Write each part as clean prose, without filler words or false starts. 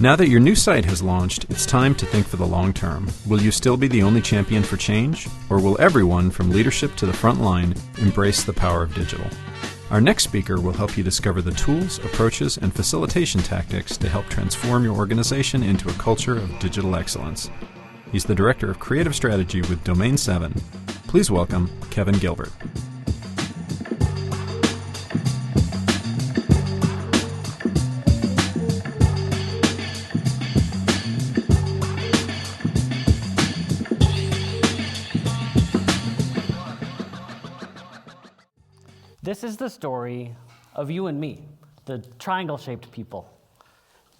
Now that your new site has launched, it's time to think for the long term. Will you still be the only champion for change? Or will everyone, from leadership to the front line, embrace the power of digital? Our next speaker will help you discover the tools, approaches, and facilitation tactics to help transform your organization into a culture of digital excellence. He's the Director of Creative Strategy with Domain 7. Please welcome Kevan Gilbert. This is the story of you and me, the triangle-shaped people,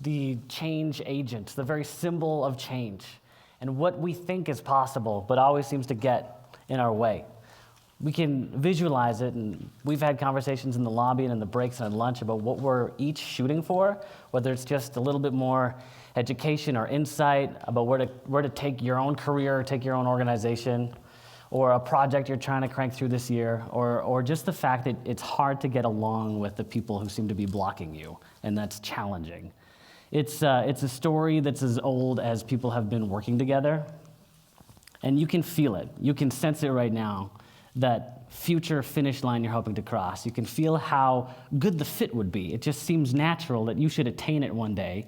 the change agents, the very symbol of change, and what we think is possible, but always seems to get in our way. We can visualize it, and we've had conversations in the lobby and in the breaks and at lunch about what we're each shooting for, whether it's just a little bit more education or insight about where to take your own career, take your own organization, or a project you're trying to crank through this year, or just the fact that it's hard to get along with the people who seem to be blocking you, and that's challenging. It's a story that's as old as people have been working together, and you can feel it. You can sense it right now, that future finish line you're hoping to cross. You can feel how good the fit would be. It just seems natural that you should attain it one day.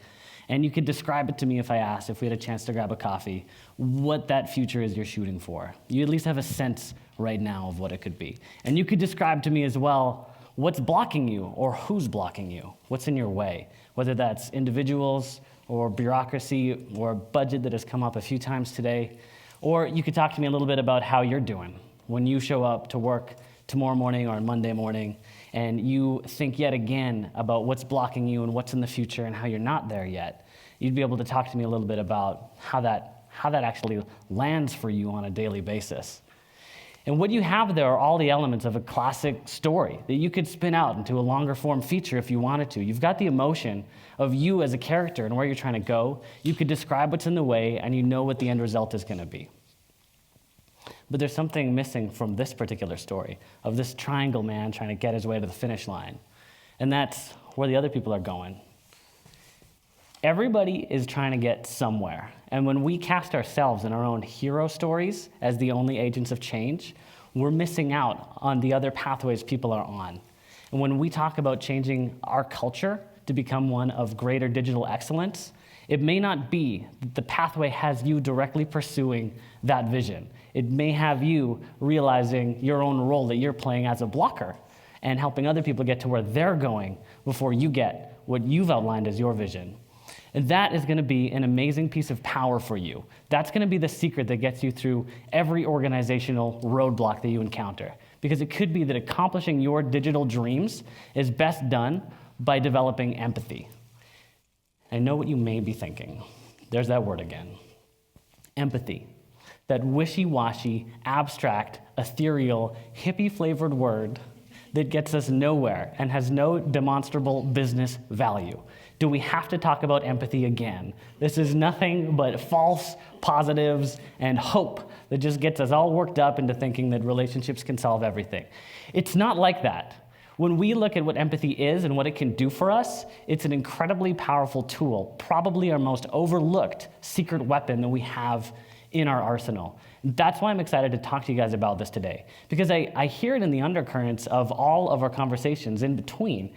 And you could describe it to me if I asked, if we had a chance to grab a coffee, what that future is you're shooting for. You at least have a sense right now of what it could be. And you could describe to me as well what's blocking you or who's blocking you, what's in your way, whether that's individuals or bureaucracy or a budget that has come up a few times today. Or you could talk to me a little bit about how you're doing when you show up to work tomorrow morning or on Monday morning, and you think yet again about what's blocking you and what's in the future and how you're not there yet. You'd be able to talk to me a little bit about how that actually lands for you on a daily basis. And what you have there are all the elements of a classic story that you could spin out into a longer form feature if you wanted to. You've got the emotion of you as a character and where you're trying to go. You could describe what's in the way, and you know what the end result is going to be. But there's something missing from this particular story of this triangle man trying to get his way to the finish line. And that's where the other people are going. Everybody is trying to get somewhere. And when we cast ourselves in our own hero stories as the only agents of change, we're missing out on the other pathways people are on. And when we talk about changing our culture to become one of greater digital excellence, it may not be that the pathway has you directly pursuing that vision. It may have you realizing your own role that you're playing as a blocker and helping other people get to where they're going before you get what you've outlined as your vision. And that is going to be an amazing piece of power for you. That's going to be the secret that gets you through every organizational roadblock that you encounter. Because it could be that accomplishing your digital dreams is best done by developing empathy. I know what you may be thinking. There's that word again. Empathy. That wishy-washy, abstract, ethereal, hippie-flavored word that gets us nowhere and has no demonstrable business value. Do we have to talk about empathy again? This is nothing but false positives and hope that just gets us all worked up into thinking that relationships can solve everything. It's not like that. When we look at what empathy is and what it can do for us, it's an incredibly powerful tool, probably our most overlooked secret weapon that we have in our arsenal. That's why I'm excited to talk to you guys about this today, because I hear it in the undercurrents of all of our conversations in between.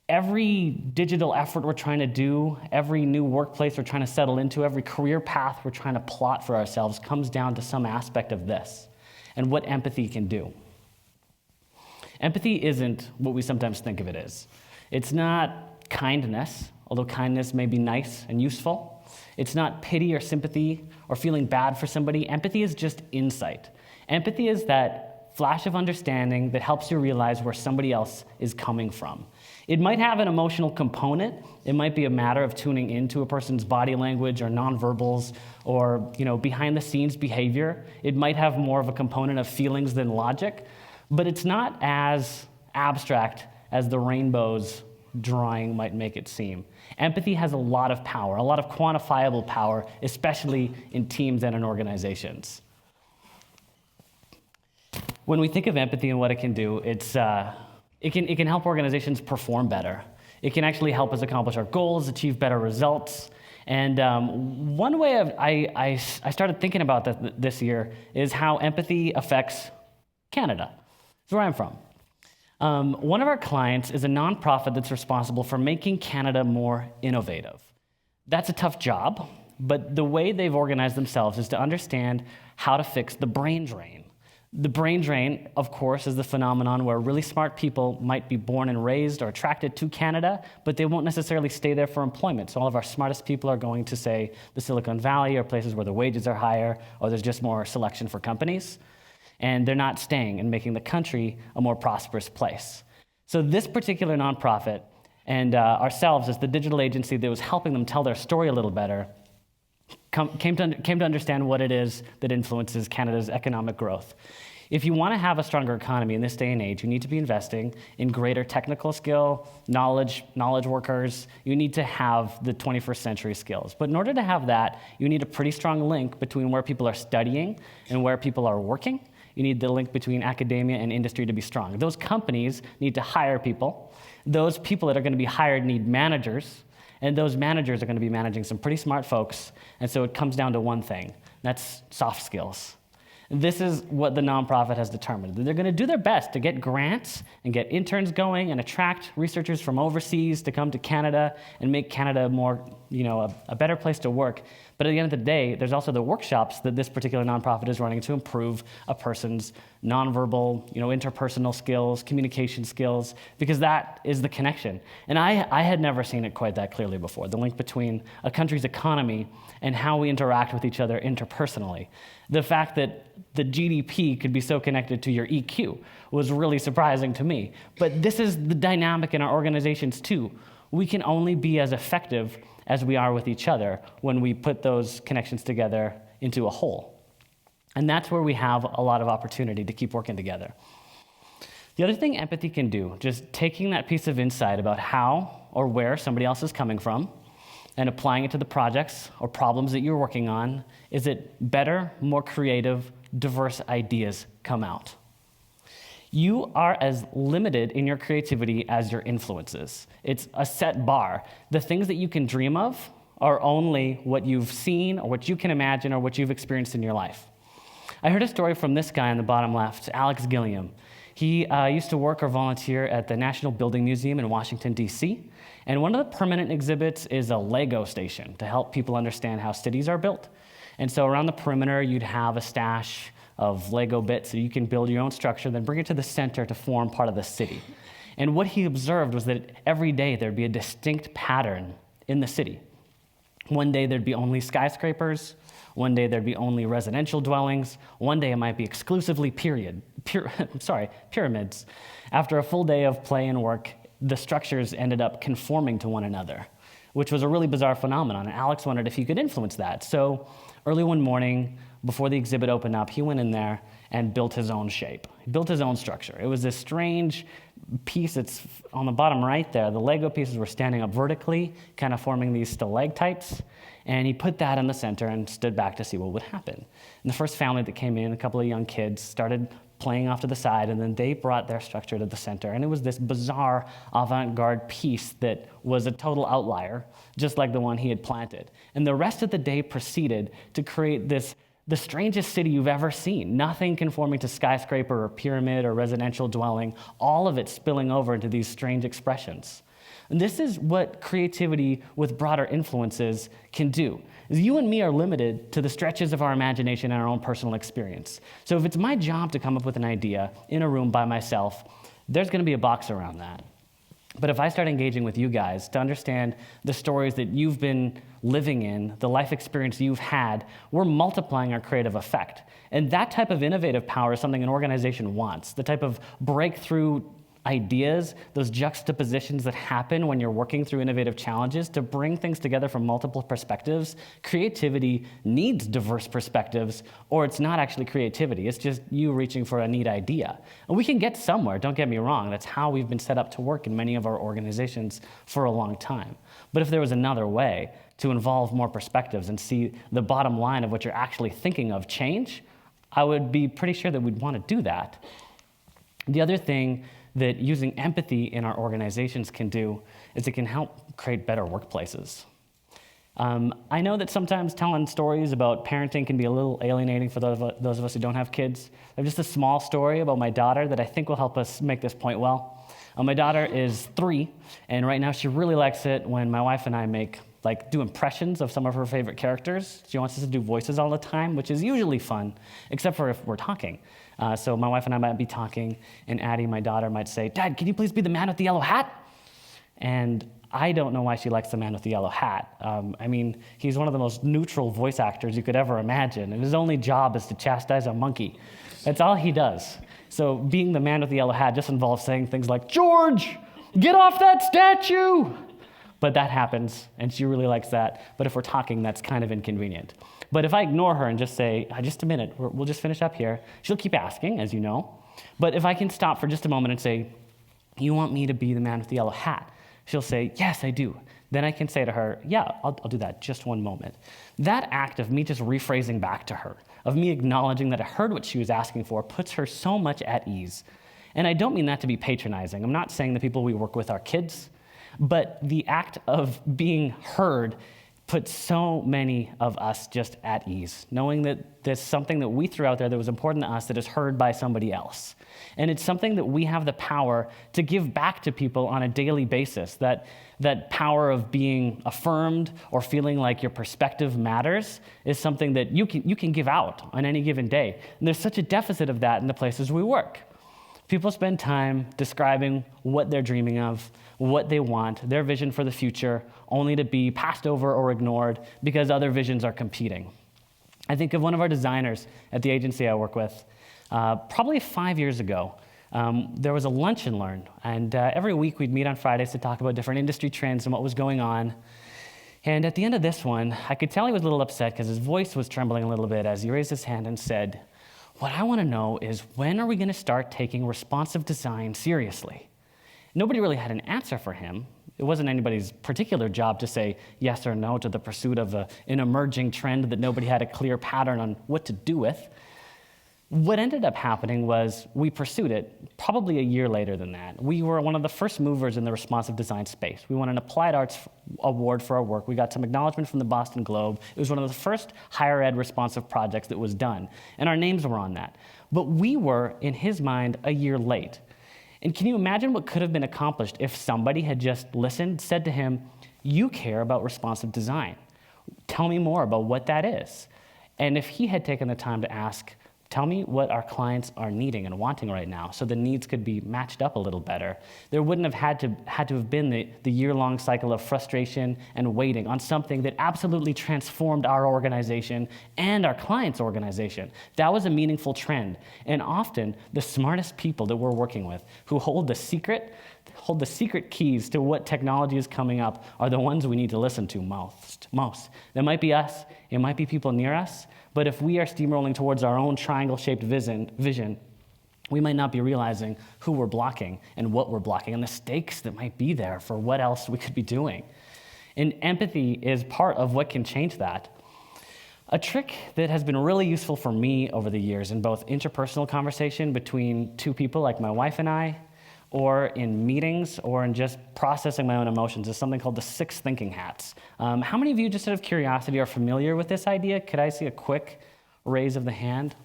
Every digital effort we're trying to do, every new workplace we're trying to settle into, every career path we're trying to plot for ourselves comes down to some aspect of this and what empathy can do. Empathy isn't what we sometimes think of it as. It's not kindness, although kindness may be nice and useful. It's not pity or sympathy or feeling bad for somebody. Empathy is just insight. Empathy is that flash of understanding that helps you realize where somebody else is coming from. It might have an emotional component. It might be a matter of tuning into a person's body language or nonverbals or, behind the scenes behavior. It might have more of a component of feelings than logic, but it's not as abstract as the rainbows drawing might make it seem. Empathy has a lot of power, a lot of quantifiable power, especially in teams and in organizations. When we think of empathy and what it can do, it can help organizations perform better. It can actually help us accomplish our goals, achieve better results. And one way I started thinking about this year is how empathy affects Canada. That's where I'm from. One of our clients is a nonprofit that's responsible for making Canada more innovative. That's a tough job, but the way they've organized themselves is to understand how to fix the brain drain. The brain drain, of course, is the phenomenon where really smart people might be born and raised or attracted to Canada, but they won't necessarily stay there for employment. So all of our smartest people are going to, say, the Silicon Valley or places where the wages are higher or there's just more selection for companies. And they're not staying and making the country a more prosperous place. So this particular nonprofit and ourselves as the digital agency that was helping them tell their story a little better came to understand what it is that influences Canada's economic growth. If you want to have a stronger economy in this day and age, you need to be investing in greater technical skill, knowledge workers. You need to have the 21st century skills. But in order to have that, you need a pretty strong link between where people are studying and where people are working. You need the link between academia and industry to be strong. Those companies need to hire people. Those people that are going to be hired need managers. And those managers are going to be managing some pretty smart folks. And so it comes down to one thing. That's soft skills. This is what the nonprofit has determined. They're going to do their best to get grants and get interns going and attract researchers from overseas to come to Canada and make Canada more, a better place to work. But at the end of the day, there's also the workshops that this particular nonprofit is running to improve a person's nonverbal, interpersonal skills, communication skills, because that is the connection. And I had never seen it quite that clearly before, the link between a country's economy and how we interact with each other interpersonally. The fact that the GDP could be so connected to your EQ was really surprising to me. But this is the dynamic in our organizations too. We can only be as effective as we are with each other when we put those connections together into a whole. And that's where we have a lot of opportunity to keep working together. The other thing empathy can do, just taking that piece of insight about how or where somebody else is coming from and applying it to the projects or problems that you're working on, is that better, more creative, diverse ideas come out. You are as limited in your creativity as your influences. It's a set bar. The things that you can dream of are only what you've seen or what you can imagine or what you've experienced in your life. I heard a story from this guy on the bottom left, Alex Gilliam. He used to work or volunteer at the National Building Museum in Washington, D.C., and one of the permanent exhibits is a Lego station to help people understand how cities are built. And so around the perimeter, you'd have a stash of Lego bits so you can build your own structure, then bring it to the center to form part of the city. And what he observed was that every day there'd be a distinct pattern in the city. One day there'd be only skyscrapers. One day there'd be only residential dwellings. One day it might be exclusively pyramids. After a full day of play and work, the structures ended up conforming to one another, which was a really bizarre phenomenon. And Alex wondered if he could influence that. So early one morning, before the exhibit opened up, he went in there and built his own shape. He built his own structure. It was this strange piece that's on the bottom right there. The Lego pieces were standing up vertically, kind of forming these stalactites. And he put that in the center and stood back to see what would happen. And the first family that came in, a couple of young kids, started playing off to the side, and then they brought their structure to the center. And it was this bizarre avant-garde piece that was a total outlier, just like the one he had planted. And the rest of the day proceeded to create the strangest city you've ever seen. Nothing conforming to skyscraper or pyramid or residential dwelling, all of it spilling over into these strange expressions. And this is what creativity with broader influences can do. You and me are limited to the stretches of our imagination and our own personal experience. So if it's my job to come up with an idea in a room by myself, there's going to be a box around that. But if I start engaging with you guys to understand the stories that you've been living in, the life experience you've had, we're multiplying our creative effect. And that type of innovative power is something an organization wants, the type of breakthrough ideas, those juxtapositions that happen when you're working through innovative challenges to bring things together from multiple perspectives. Creativity needs diverse perspectives, or it's not actually creativity. It's just you reaching for a neat idea. And we can get somewhere, don't get me wrong. That's how we've been set up to work in many of our organizations for a long time. But if there was another way to involve more perspectives and see the bottom line of what you're actually thinking of change, I would be pretty sure that we'd want to do that. The other thing that using empathy in our organizations can do is it can help create better workplaces. I know that sometimes telling stories about parenting can be a little alienating for those of us who don't have kids. I have just a small story about my daughter that I think will help us make this point well. My daughter is 3, and right now she really likes it when my wife and I do impressions of some of her favorite characters. She wants us to do voices all the time, which is usually fun, except for if we're talking. So my wife and I might be talking, and Addie, my daughter, might say, "Dad, can you please be the man with the yellow hat?" And I don't know why she likes the man with the yellow hat. He's one of the most neutral voice actors you could ever imagine, and his only job is to chastise a monkey. That's all he does. So being the man with the yellow hat just involves saying things like, "George, get off that statue!" But that happens, and she really likes that. But if we're talking, that's kind of inconvenient. But if I ignore her and just say, "Just a minute, we'll just finish up here," she'll keep asking, as you know. But if I can stop for just a moment and say, "You want me to be the man with the yellow hat?" She'll say, "Yes, I do." Then I can say to her, "Yeah, I'll do that, just one moment." That act of me just rephrasing back to her, of me acknowledging that I heard what she was asking for, puts her so much at ease. And I don't mean that to be patronizing. I'm not saying the people we work with are kids, but the act of being heard puts so many of us just at ease, knowing that there's something that we threw out there that was important to us that is heard by somebody else. And it's something that we have the power to give back to people on a daily basis, that power of being affirmed or feeling like your perspective matters is something that you can give out on any given day. And there's such a deficit of that in the places we work. People spend time describing what they're dreaming of, what they want, their vision for the future, only to be passed over or ignored because other visions are competing. I think of one of our designers at the agency I work with. Probably 5 years ago, there was a lunch and learn, and every week we'd meet on Fridays to talk about different industry trends and what was going on. And at the end of this one, I could tell he was a little upset because his voice was trembling a little bit as he raised his hand and said, "What I want to know is, when are we going to start taking responsive design seriously?" Nobody really had an answer for him. It wasn't anybody's particular job to say yes or no to the pursuit of an emerging trend that nobody had a clear pattern on what to do with. What ended up happening was we pursued it probably a year later than that. We were one of the first movers in the responsive design space. We won an Applied Arts Award for our work. We got some acknowledgement from the Boston Globe. It was one of the first higher ed responsive projects that was done, and our names were on that. But we were, in his mind, a year late. And can you imagine what could have been accomplished if somebody had just listened, said to him, "You care about responsive design. Tell me more about what that is." And if he had taken the time to ask, "Tell me what our clients are needing and wanting right now," so the needs could be matched up a little better, there wouldn't have had to have been the year-long cycle of frustration and waiting on something that absolutely transformed our organization and our clients' organization. That was a meaningful trend. And often, the smartest people that we're working with, who hold the secret keys to what technology is coming up, are the ones we need to listen to most. That might be us, it might be people near us, but if we are steamrolling towards our own triangle-shaped vision, we might not be realizing who we're blocking and what we're blocking and the stakes that might be there for what else we could be doing. And empathy is part of what can change that. A trick that has been really useful for me over the years in both interpersonal conversation between two people like my wife and I, or in meetings, or in just processing my own emotions, is something called the 6 thinking hats. How many of you, just out of curiosity, are familiar with this idea? Could I see a quick raise of the hand?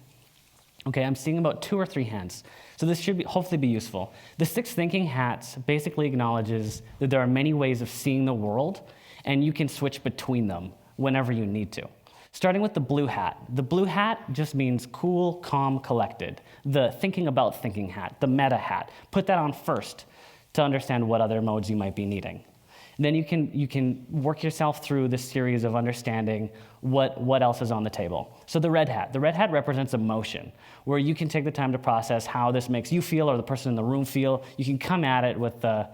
Okay, I'm seeing about 2 or 3 hands. So this should hopefully be useful. The 6 thinking hats basically acknowledges that there are many ways of seeing the world, and you can switch between them whenever you need to. Starting with the blue hat. The blue hat just means cool, calm, collected. The thinking about thinking hat, the meta hat. Put that on first to understand what other modes you might be needing. Then you can work yourself through this series of understanding what else is on the table. So the red hat. The red hat represents emotion, where you can take the time to process how this makes you feel or the person in the room feel. You can come at it with the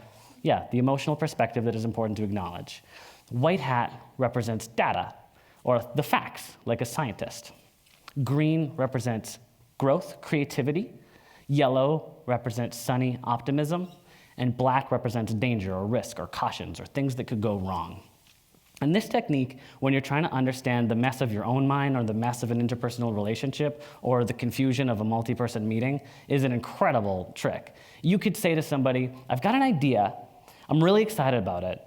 emotional perspective that is important to acknowledge. White hat represents data, or the facts, like a scientist. Green represents growth, creativity. Yellow represents sunny optimism. And black represents danger or risk or cautions or things that could go wrong. And this technique, when you're trying to understand the mess of your own mind or the mess of an interpersonal relationship or the confusion of a multi-person meeting, is an incredible trick. You could say to somebody, I've got an idea, I'm really excited about it,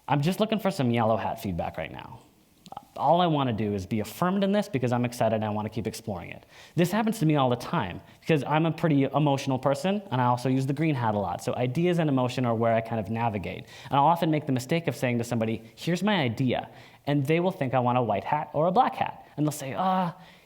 I'm just looking for some yellow hat feedback right now. All I want to do is be affirmed in this because I'm excited and I want to keep exploring it. This happens to me all the time because I'm a pretty emotional person and I also use the green hat a lot. So ideas and emotion are where I kind of navigate. And I'll often make the mistake of saying to somebody, here's my idea. And they will think I want a white hat or a black hat. And they'll say,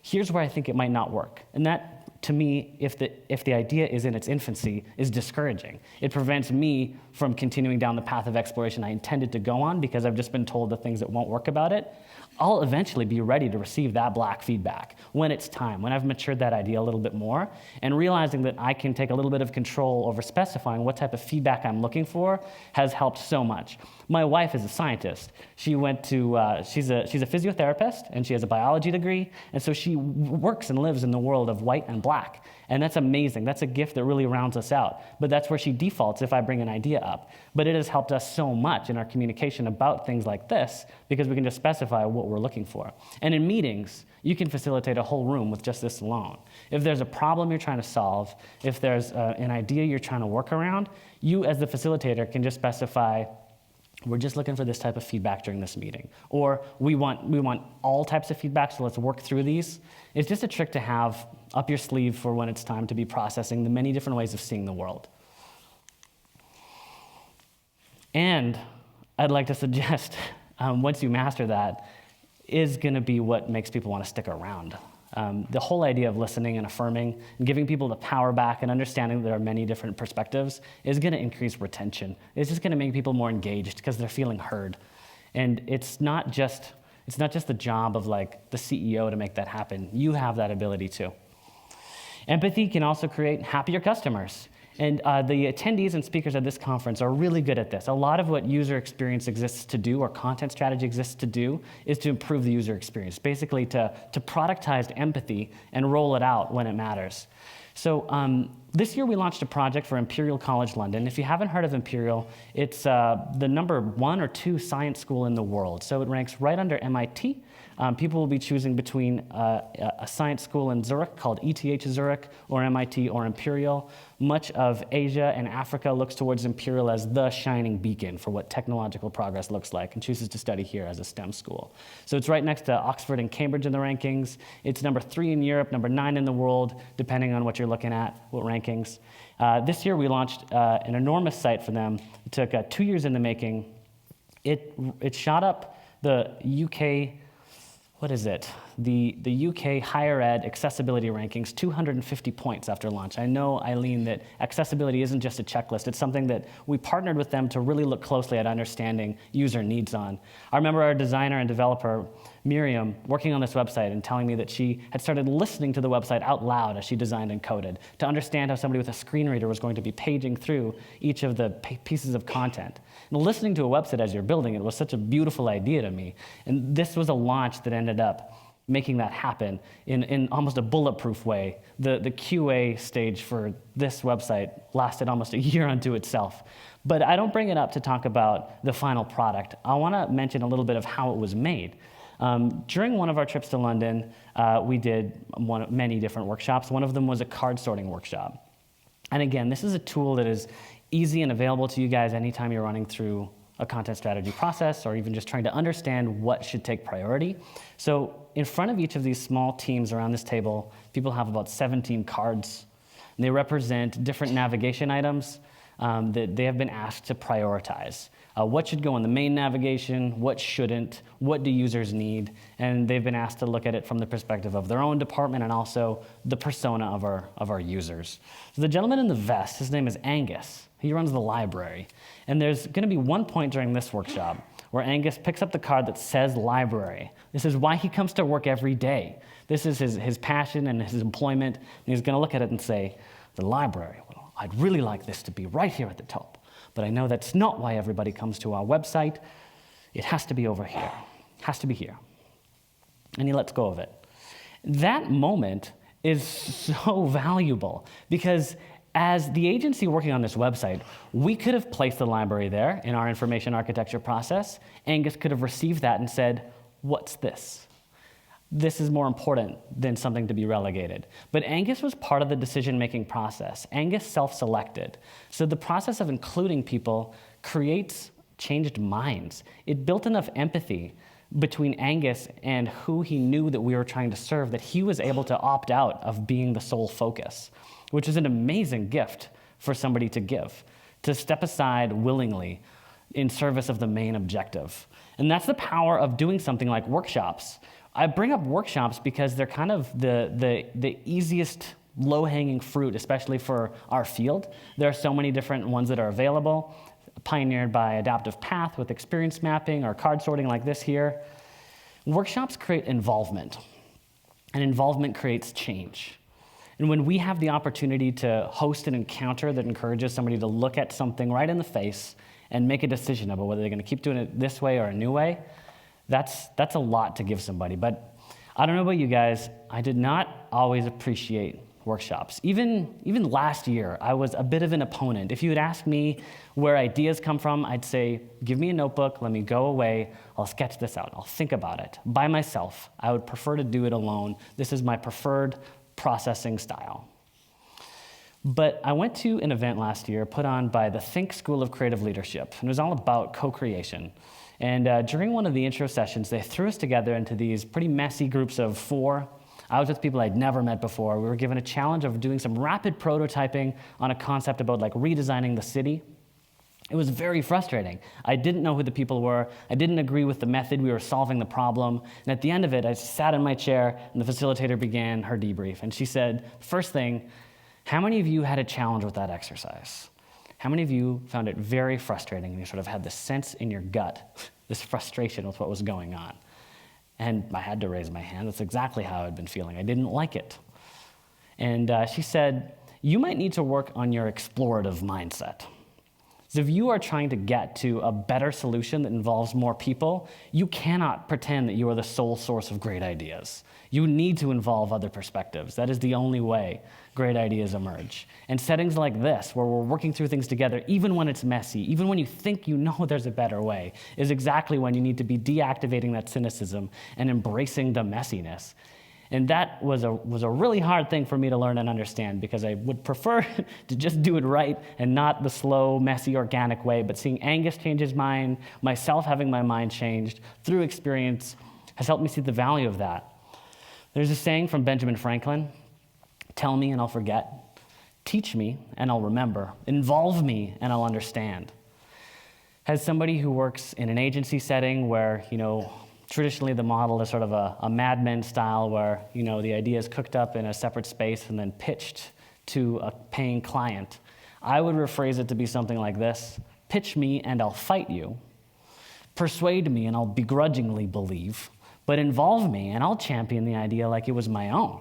here's where I think it might not work. And that, to me, if the idea is in its infancy, is discouraging. It prevents me from continuing down the path of exploration I intended to go on because I've just been told the things that won't work about it. I'll eventually be ready to receive that black feedback when it's time, when I've matured that idea a little bit more, and realizing that I can take a little bit of control over specifying what type of feedback I'm looking for has helped so much. My wife is a scientist. She's a physiotherapist, and she has a biology degree, and so she works and lives in the world of white and black. And that's amazing. That's a gift that really rounds us out. But that's where she defaults if I bring an idea up. But it has helped us so much in our communication about things like this because we can just specify what we're looking for. And in meetings, you can facilitate a whole room with just this alone. If there's a problem you're trying to solve, if there's an idea you're trying to work around, you as the facilitator can just specify, we're just looking for this type of feedback during this meeting. Or we want all types of feedback, so let's work through these. It's just a trick to have up your sleeve for when it's time to be processing the many different ways of seeing the world. And I'd like to suggest, once you master that, is going to be what makes people want to stick around. The whole idea of listening and affirming and giving people the power back and understanding that there are many different perspectives is going to increase retention. It's just going to make people more engaged because they're feeling heard. And it's not just the job of like the CEO to make that happen. You have that ability too. Empathy can also create happier customers. And the attendees and speakers at this conference are really good at this. A lot of what user experience exists to do, or content strategy exists to do, is to improve the user experience, basically to productize empathy and roll it out when it matters. So this year we launched a project for Imperial College London. If you haven't heard of Imperial, it's the number 1 or 2 science school in the world. So it ranks right under MIT. People will be choosing between a science school in Zurich called ETH Zurich, or MIT, or Imperial. Much of Asia and Africa looks towards Imperial as the shining beacon for what technological progress looks like and chooses to study here as a STEM school. So it's right next to Oxford and Cambridge in the rankings. It's number 3 in Europe, number 9 in the world, depending on what you're looking at, what rankings. This year we launched an enormous site for them. It took 2 years in the making. It shot up the UK, the UK higher ed accessibility rankings 250 points after launch. I know, Eileen, that accessibility isn't just a checklist. It's something that we partnered with them to really look closely at understanding user needs on. I remember our designer and developer, Miriam, working on this website and telling me that she had started listening to the website out loud as she designed and coded to understand how somebody with a screen reader was going to be paging through each of the pieces of content. And listening to a website as you're building it was such a beautiful idea to me. And this was a launch that ended up making that happen in almost a bulletproof way. The QA stage for this website lasted almost a year unto itself. But I don't bring it up to talk about the final product. I want to mention a little bit of how it was made. During one of our trips to London, we did many different workshops. One of them was a card sorting workshop. And again, this is a tool that is easy and available to you guys anytime you're running through a content strategy process or even just trying to understand what should take priority. So in front of each of these small teams around this table, people have about 17 cards. And they represent different navigation items that they have been asked to prioritize. What should go on the main navigation, what shouldn't, what do users need, and they've been asked to look at it from the perspective of their own department and also the persona of our users. So the gentleman in the vest, his name is Angus. He runs the library. And there's going to be one point during this workshop where Angus picks up the card that says library. This is why he comes to work every day. This is his passion and his employment, and he's going to look at it and say, the library, well, I'd really like this to be right here at the top. But I know that's not why everybody comes to our website. It has to be over here. It has to be here. And he lets go of it. That moment is so valuable because As the agency working on this website, we could have placed the library there in our information architecture process. Angus could have received that and said, what's this? This is more important than something to be relegated. But Angus was part of the decision-making process. Angus self-selected. So the process of including people creates changed minds. It built enough empathy between Angus and who he knew that we were trying to serve that he was able to opt out of being the sole focus, which is an amazing gift for somebody to give, to step aside willingly in service of the main objective. And that's the power of doing something like workshops. I bring up workshops because they're kind of the easiest low-hanging fruit, especially for our field. There are so many different ones that are available, pioneered by Adaptive Path with experience mapping or card sorting like this here. Workshops create involvement, and involvement creates change. And when we have the opportunity to host an encounter that encourages somebody to look at something right in the face and make a decision about whether they're going to keep doing it this way or a new way, that's a lot to give somebody. But I don't know about you guys, I did not always appreciate workshops. Even last year, I was a bit of an opponent. If you had asked me where ideas come from, I'd say, give me a notebook, let me go away, I'll sketch this out, I'll think about it by myself. I would prefer to do it alone. This is my preferred processing style. But I went to an event last year put on by the Think School of Creative Leadership, and it was all about co-creation. And during one of the intro sessions, they threw us together into these pretty messy groups of 4. I was with people I'd never met before. We were given a challenge of doing some rapid prototyping on a concept about like redesigning the city. It was very frustrating. I didn't know who the people were. I didn't agree with the method we were solving the problem. And at the end of it, I sat in my chair, and the facilitator began her debrief. And she said, first thing, how many of you had a challenge with that exercise? How many of you found it very frustrating and you sort of had this sense in your gut, this frustration with what was going on? And I had to raise my hand. That's exactly how I'd been feeling. I didn't like it. And she said, you might need to work on your explorative mindset. So if you are trying to get to a better solution that involves more people, you cannot pretend that you are the sole source of great ideas. You need to involve other perspectives. That is the only way great ideas emerge. And settings like this, where we're working through things together, even when it's messy, even when you think you know there's a better way, is exactly when you need to be deactivating that cynicism and embracing the messiness. And that was a really hard thing for me to learn and understand, because I would prefer to just do it right and not the slow, messy, organic way. But seeing Angus change his mind, myself having my mind changed through experience, has helped me see the value of that. There's a saying from Benjamin Franklin, tell me and I'll forget, teach me and I'll remember, involve me and I'll understand. As somebody who works in an agency setting where, traditionally the model is sort of a Mad Men style where, the idea is cooked up in a separate space and then pitched to a paying client, I would rephrase it to be something like this: pitch me and I'll fight you. Persuade me and I'll begrudgingly believe. But involve me and I'll champion the idea like it was my own.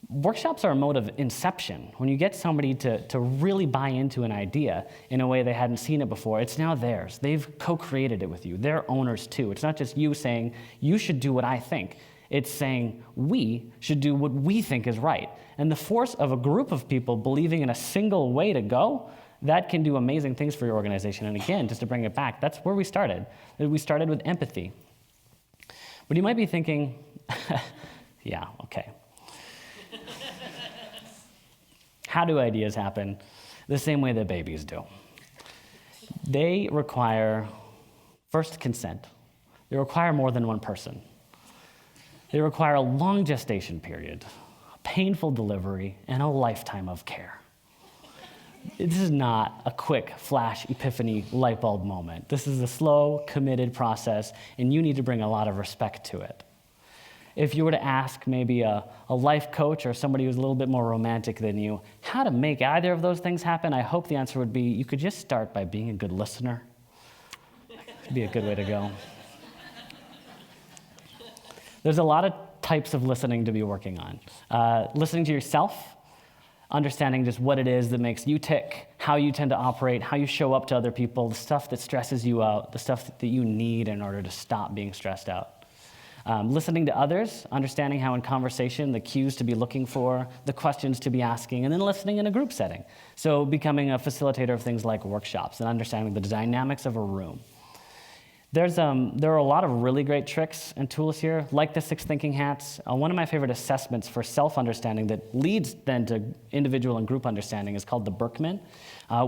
Workshops are a mode of inception. When you get somebody to really buy into an idea in a way they hadn't seen it before, it's now theirs. They've co-created it with you. They're owners too. It's not just you saying, you should do what I think. It's saying, we should do what we think is right. And the force of a group of people believing in a single way to go, that can do amazing things for your organization. And again, just to bring it back, that's where we started. We started with empathy. But you might be thinking, yeah, okay. How do ideas happen? The same way that babies do. They require, first, consent. They require more than one person. They require a long gestation period, a painful delivery, and a lifetime of care. This is not a quick flash epiphany light bulb moment. This is a slow, committed process, and you need to bring a lot of respect to it. If you were to ask maybe a life coach or somebody who's a little bit more romantic than you how to make either of those things happen, I hope the answer would be you could just start by being a good listener. That'd be a good way to go. There's a lot of types of listening to be working on. Listening to yourself, understanding just what it is that makes you tick, how you tend to operate, how you show up to other people, the stuff that stresses you out, the stuff that you need in order to stop being stressed out. Listening to others, understanding how in conversation, the cues to be looking for, the questions to be asking, and then listening in a group setting. So becoming a facilitator of things like workshops and understanding the dynamics of a room. There are a lot of really great tricks and tools here, like the 6 thinking hats. One of my favorite assessments for self-understanding that leads then to individual and group understanding is called the Berkman.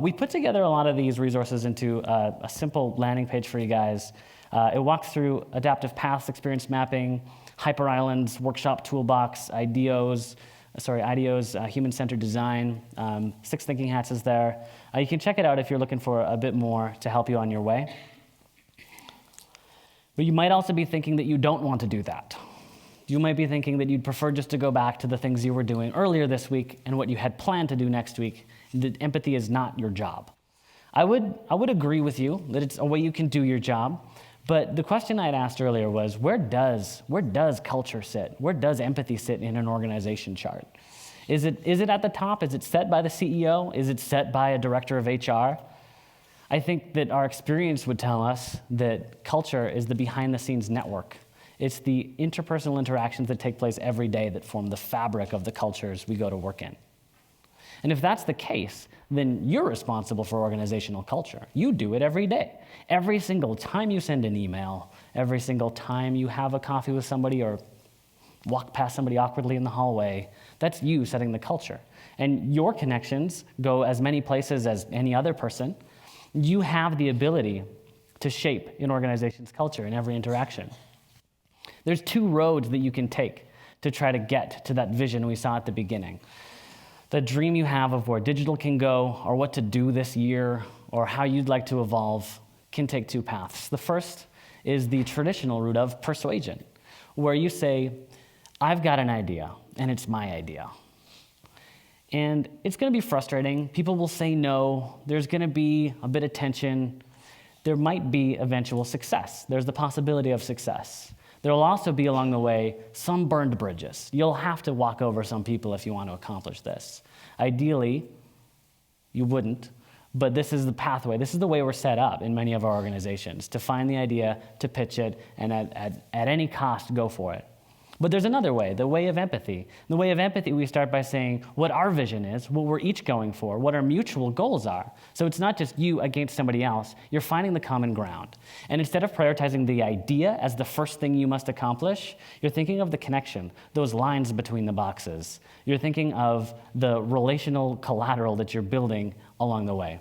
We put together a lot of these resources into a simple landing page for you guys. It walks through adaptive paths, experience mapping, hyper islands, workshop toolbox, IDEOs, human-centered design. 6 thinking hats is there. You can check it out if you're looking for a bit more to help you on your way. But you might also be thinking that you don't want to do that. You might be thinking that you'd prefer just to go back to the things you were doing earlier this week and what you had planned to do next week, that empathy is not your job. I would agree with you that it's a way you can do your job, but the question I had asked earlier was, where does culture sit? Where does empathy sit in an organization chart? Is it at the top? Is it set by the CEO? Is it set by a director of HR? I think that our experience would tell us that culture is the behind-the-scenes network. It's the interpersonal interactions that take place every day that form the fabric of the cultures we go to work in. And if that's the case, then you're responsible for organizational culture. You do it every day. Every single time you send an email, every single time you have a coffee with somebody or walk past somebody awkwardly in the hallway, that's you setting the culture. And your connections go as many places as any other person. You have the ability to shape an organization's culture in every interaction. There's 2 roads that you can take to try to get to that vision we saw at the beginning. The dream you have of where digital can go, or what to do this year, or how you'd like to evolve, can take 2 paths. The first is the traditional route of persuasion, where you say, I've got an idea, and it's my idea. And it's going to be frustrating. People will say no. There's going to be a bit of tension. There might be eventual success. There's the possibility of success. There will also be, along the way, some burned bridges. You'll have to walk over some people if you want to accomplish this. Ideally, you wouldn't, but this is the pathway. This is the way we're set up in many of our organizations, to find the idea, to pitch it, and at any cost, go for it. But there's another way, the way of empathy. In the way of empathy, we start by saying what our vision is, what we're each going for, what our mutual goals are. So it's not just you against somebody else. You're finding the common ground. And instead of prioritizing the idea as the first thing you must accomplish, you're thinking of the connection, those lines between the boxes. You're thinking of the relational collateral that you're building along the way.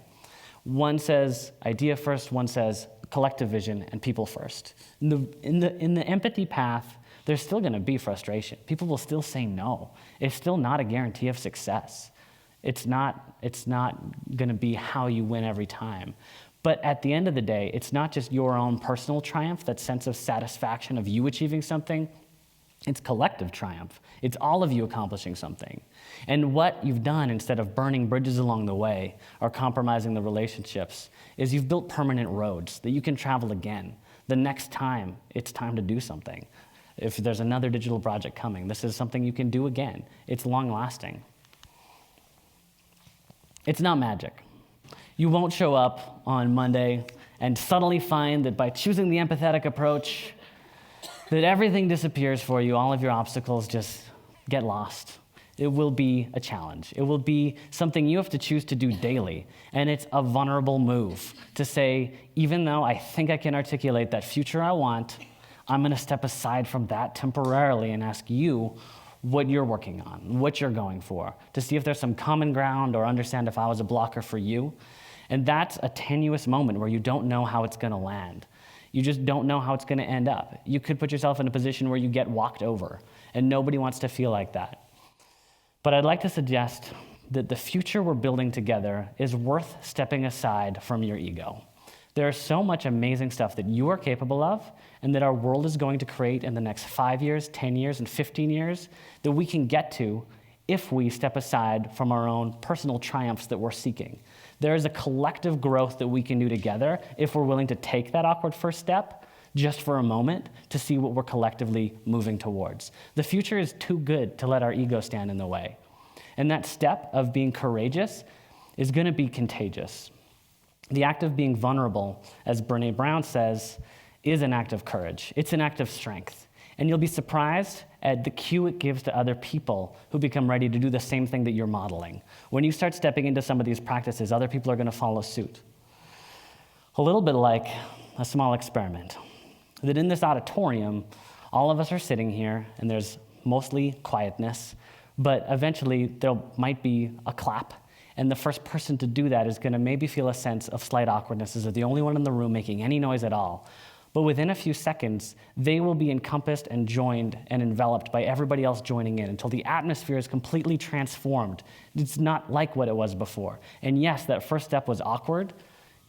One says idea first, one says collective vision and people first. In the empathy path, there's still going to be frustration. People will still say no. It's still not a guarantee of success. It's not going to be how you win every time. But at the end of the day, it's not just your own personal triumph, that sense of satisfaction of you achieving something. It's collective triumph. It's all of you accomplishing something. And what you've done, instead of burning bridges along the way or compromising the relationships, is you've built permanent roads that you can travel again the next time it's time to do something. If there's another digital project coming, this is something you can do again. It's long-lasting. It's not magic. You won't show up on Monday and suddenly find that by choosing the empathetic approach, that everything disappears for you, all of your obstacles just get lost. It will be a challenge. It will be something you have to choose to do daily. And it's a vulnerable move to say, even though I think I can articulate that future I want, I'm going to step aside from that temporarily and ask you what you're working on, what you're going for, to see if there's some common ground or understand if I was a blocker for you. And that's a tenuous moment where you don't know how it's going to land. You just don't know how it's going to end up. You could put yourself in a position where you get walked over, and nobody wants to feel like that. But I'd like to suggest that the future we're building together is worth stepping aside from your ego. There is so much amazing stuff that you are capable of and that our world is going to create in the next 5 years, 10 years, and 15 years that we can get to if we step aside from our own personal triumphs that we're seeking. There is a collective growth that we can do together if we're willing to take that awkward first step just for a moment to see what we're collectively moving towards. The future is too good to let our ego stand in the way. And that step of being courageous is going to be contagious. The act of being vulnerable, as Brené Brown says, is an act of courage. It's an act of strength. And you'll be surprised at the cue it gives to other people who become ready to do the same thing that you're modeling. When you start stepping into some of these practices, other people are going to follow suit. A little bit like a small experiment. That in this auditorium, all of us are sitting here, and there's mostly quietness, but eventually there might be a clap, and the first person to do that is going to maybe feel a sense of slight awkwardness as they're the only one in the room making any noise at all. But within a few seconds, they will be encompassed and joined and enveloped by everybody else joining in until the atmosphere is completely transformed. It's not like what it was before. And yes, that first step was awkward.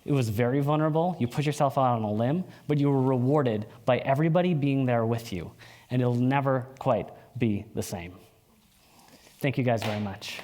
It was very vulnerable. You put yourself out on a limb, but you were rewarded by everybody being there with you. And it'll never quite be the same. Thank you guys very much.